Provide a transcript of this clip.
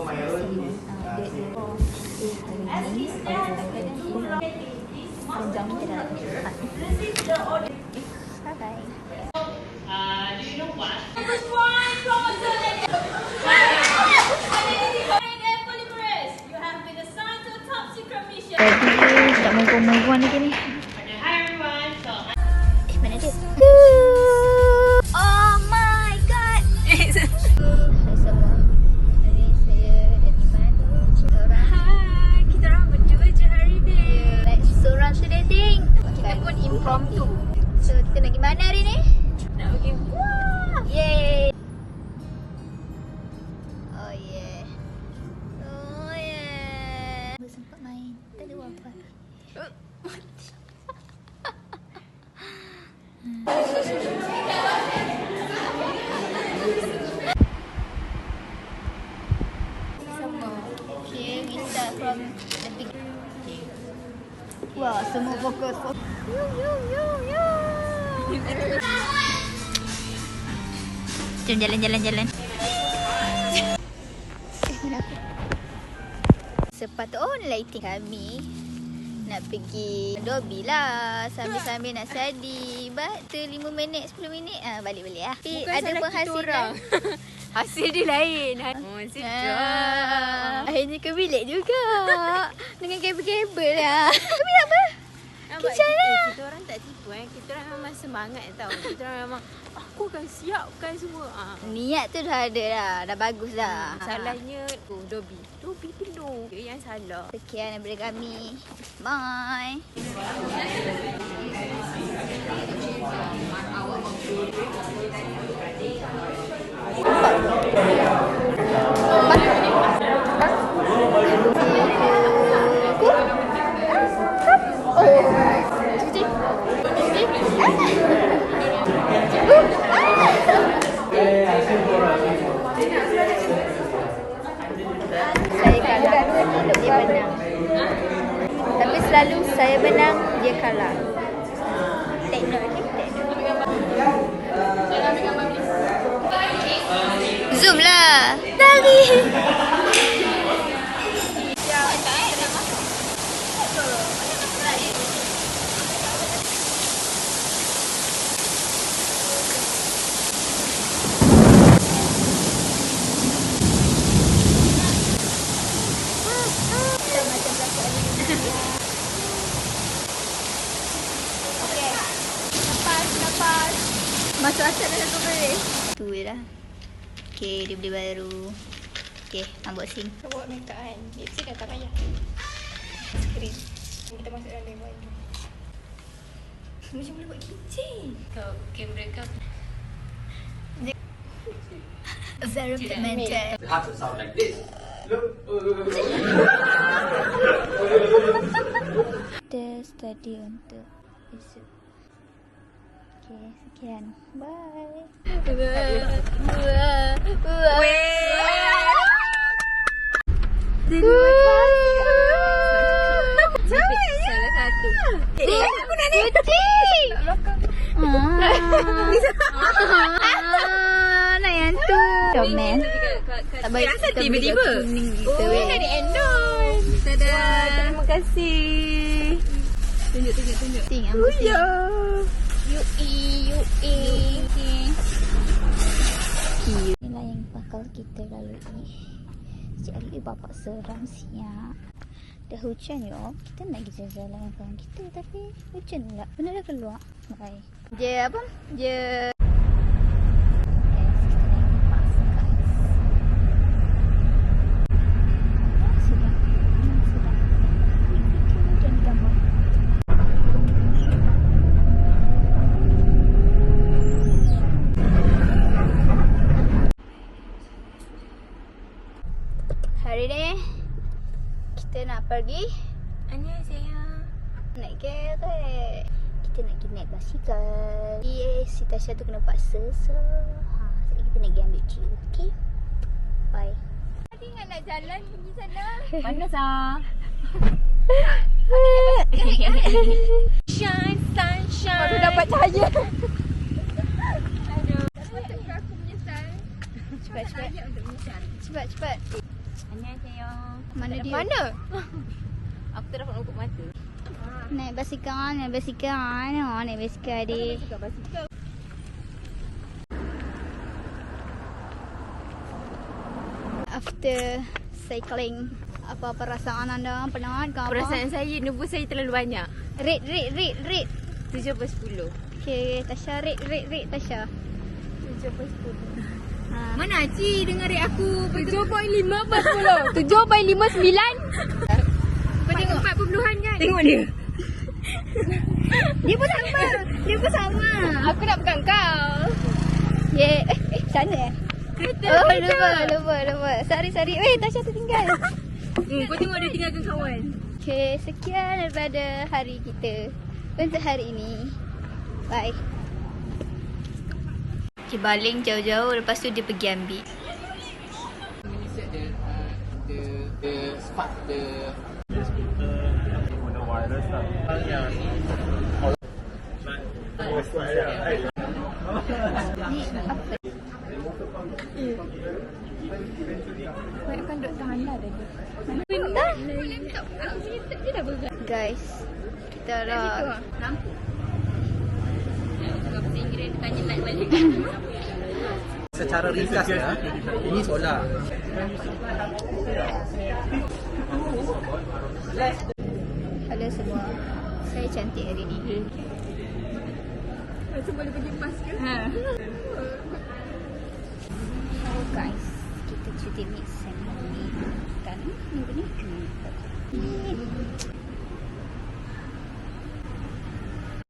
Tak move on lagi ni. Mana dia? Oh my god. Semua. Hari saya dan Iman. Hai, kita orang berdua je hari ni. Like seorang sedang. Kita pun impromptu. So kita nak pergi mana hari ni? Nak pergi. Wah! Yay. Oh yeah. Oh yeah. Sempat main. Tak ada wifi. Okay, we start from the beginning. Wah, semua fokus. Jom jalan. Sepatutnya lighting kami nak pergi Dobi lah. Sambil-sambil nak study. But 5 minit, 10 minit balik lah. Tapi bukan ada penghasilan. Hasil dia lain. Oh, sedap. Akhirnya ke bilik juga. Dengan kabel-kabel lah. Tapi apa? Kicau lah. Kita orang tak tipu Kita orang memang semangat tau. Kita orang memang aku akan siapkan semua. Niat tu dah ada dah. Dah bagus dah. Salahnya Dobi penuh. Dia yang salah. Sekian daripada kami. Bye. Saya kalah, dia menang. Tapi selalu saya menang, dia kalah. Teknik. Zoom lah. Lari. Lepas. Masuk asal dah satu kali. Tu je lah. Okay, dia beli baru. Okay, unboxing. Kita buat make up kan. Lipstick dah tak payah. Skrin. Kita masuk dalam level tu. Macam boleh buat kitchen. Kau kamera kau. Very pigmented. It has to sound like this. Look. Kita study untuk esok. Okay, sekian. Bye. Salah satu. Aku nak ni. Kucing. Nak yang tu. Comel. Tak baik tiba-tiba. Oh, Dah di endorse. Wah, terima kasih. Tunjuk. Oh ya. UE. Inilah yang bakal kita lalui. Sejak hari bapak seram siap. Dah hujan yo. Kita nak pergi jalan dengan kawan kita tapi hujan pula. Benar dah keluar. Bye. Dia apa? Dia hari ni kita nak pergi Annyeonghaseyo. naik kereta. Kita nak pergi naik basikal. Si Tasha tu kena paksa. So sekejap kita nak pergi ambil Q. Okay? Bye. Tadi ingat nak jalan pergi sana. Panas Shine sunshine. Baru dapat cahaya. Aduh. Aku menyesal. Cepat. Untuk menyesal. Cepat. Annyeonghaseyo. Mana dia? Mana? Aku tak dapat nampak mata. Naik basikal, naik basikal. Oh, naik basikal adik. Cakap basikal. After cycling, apa perasaan anda? Penat ke apa? Perasaan saya, nervous saya terlalu banyak. Rate. 7/10. Okay, Tasha rate Tasha. 7/10. Ha. Mana Aci dengar rate aku? 7.5/10. 7.59. Kau tengok 4 kan? Tengok dia. Dia pun sama. Aku nak pegang kau. Yeah. Sana Kereta Oh, kereta. lupa. Sorry. Tasha tertinggal. Kau tengok dia tinggalkan kawan. Okay, sekian daripada hari kita untuk hari ini. Bye. Okay, baling jauh-jauh, lepas tu dia pergi ambil. When you set the spark, the wireless lah. Ni apa? Kau duduk tahan lah tadi. Dia dah bergerak. Guys, kita dah Lampu. Cakap bahasa Inggeris, tanya nak balik. secara ringkas ya, ini solar. ada semua. Saya cantik hari ni. Macam boleh pergi pas ke? Hello guys, kita cuti mid sem hari ni. Kan minggu ni.